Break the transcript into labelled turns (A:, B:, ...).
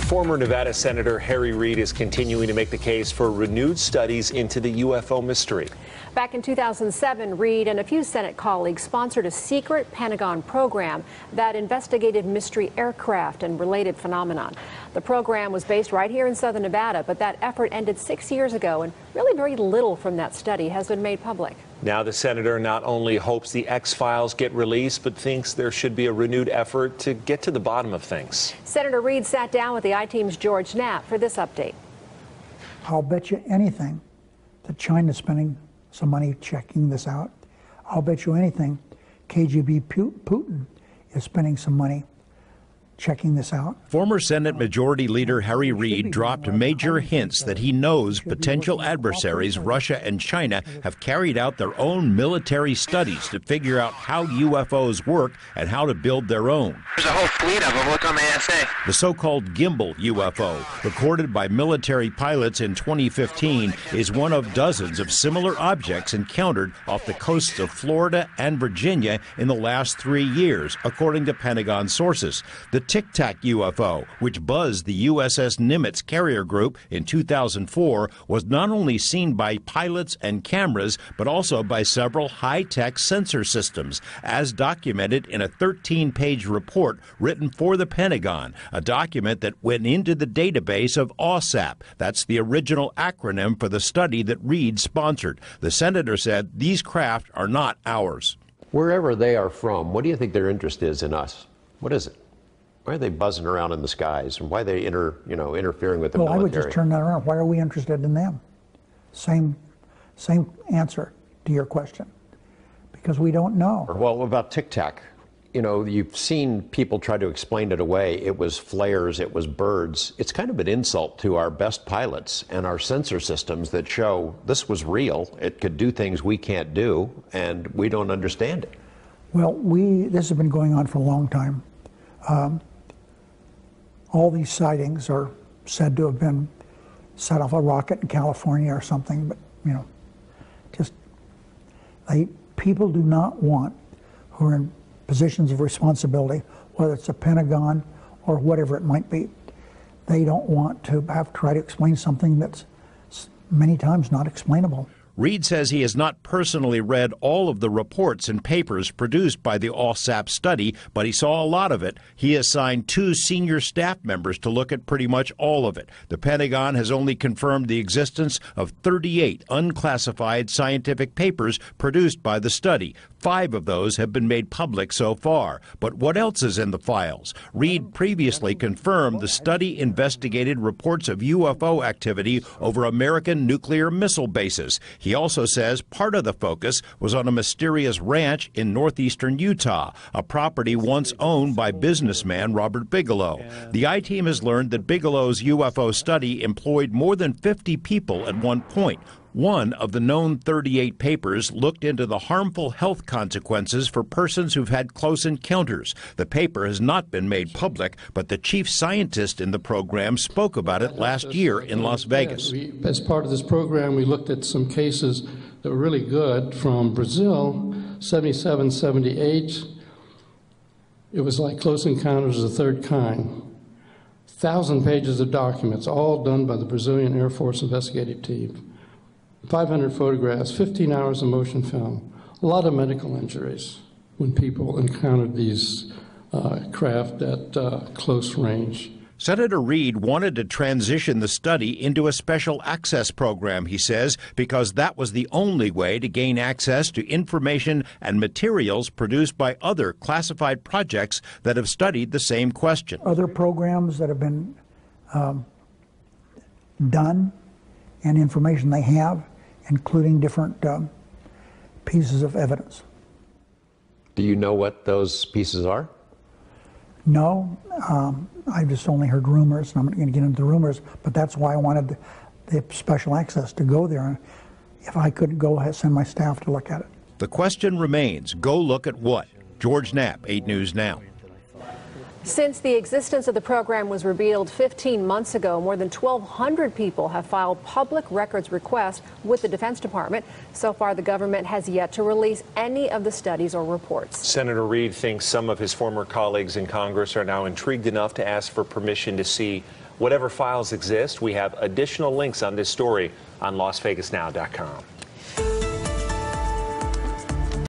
A: Former Nevada Senator Harry Reid is continuing to make the case for renewed studies into the UFO mystery.
B: Back in 2007, Reid and a few Senate colleagues sponsored a secret Pentagon program that investigated mystery aircraft and related phenomenon. The program was based right here in southern Nevada, but that effort ended 6 years ago, and really very little from that study has been made public.
A: Now the senator not only hopes the X-Files get released, but thinks there should be a renewed effort to get to the bottom of things.
B: Senator Reid sat down with the I-Team's George Knapp for this update.
C: I'll bet you anything that China's spending some money checking this out. I'll bet you anything KGB Putin is spending some money checking this out.
D: Former Senate Majority Leader Harry Reid dropped major hints that he knows potential adversaries, Russia and China, have carried out their own military studies to figure out how UFOs work and how to build their own.
E: There's a whole fleet of them. Look on the ASA.
D: The so-called gimbal UFO, recorded by military pilots in 2015, is one of dozens of similar objects encountered off the coasts of Florida and Virginia in the last 3 years, according to Pentagon sources. The Tic Tac UFO, which buzzed the USS Nimitz carrier group in 2004, was not only seen by pilots and cameras, but also by several high-tech sensor systems, as documented in a 13-page report written for the Pentagon, a document that went into the database of OSAP. That's the original acronym for the study that Reid sponsored. The senator said these craft are not ours.
F: Wherever they are from, what do you think their interest is in us? What is it? Why are they buzzing around in the skies, and why are they interfering with the military?
C: Well, I would just turn that around. Why are we interested in them? Same answer to your question. Because we don't know.
F: Well, about Tic Tac, you've seen people try to explain it away. It was flares, it was birds. It's kind of an insult to our best pilots and our sensor systems that show this was real. It could do things we can't do, and we don't understand it.
C: Well, this has been going on for a long time. All these sightings are said to have been set off a rocket in California or something, but people do not want, who are in positions of responsibility, whether it's the Pentagon or whatever it might be, they don't want to have to try to explain something that's many times not explainable.
D: Reid says he has not personally read all of the reports and papers produced by the OSAP study, but he saw a lot of it. He assigned 2 senior staff members to look at pretty much all of it. The Pentagon has only confirmed the existence of 38 unclassified scientific papers produced by the study. 5 of those have been made public so far. But what else is in the files? Reid previously confirmed the study investigated reports of UFO activity over American nuclear missile bases. He also says part of the focus was on a mysterious ranch in northeastern Utah, a property once owned by businessman Robert Bigelow. The I-Team has learned that Bigelow's UFO study employed more than 50 people at one point. One of the known 38 papers looked into the harmful health consequences for persons who've had close encounters. The paper has not been made public, but the chief scientist in the program spoke about it last year in Las Vegas.
G: As part of this program, we looked at some cases that were really good from Brazil, 77, 78. It was like close encounters of the third kind. 1,000 pages of documents, all done by the Brazilian Air Force investigative team. 500 photographs, 15 hours of motion film, a lot of medical injuries when people encountered these craft at close range.
D: Senator Reid wanted to transition the study into a special access program, he says, because that was the only way to gain access to information and materials produced by other classified projects that have studied the same question.
C: Other programs that have been done and information they have, including different pieces of evidence.
F: Do you know what those pieces are?
C: No, I've just only heard rumors, and I'm not going to get into the rumors, but that's why I wanted the special access to go there. If I could go ahead, send my staff to look at it.
D: The question remains, go look at what? George Knapp, 8 News Now.
B: Since the existence of the program was revealed 15 months ago, more than 1,200 people have filed public records requests with the Defense Department. So far, the government has yet to release any of the studies or reports.
A: Senator Reid thinks some of his former colleagues in Congress are now intrigued enough to ask for permission to see Whatever files exist, we have additional links on this story on LasVegasNow.com.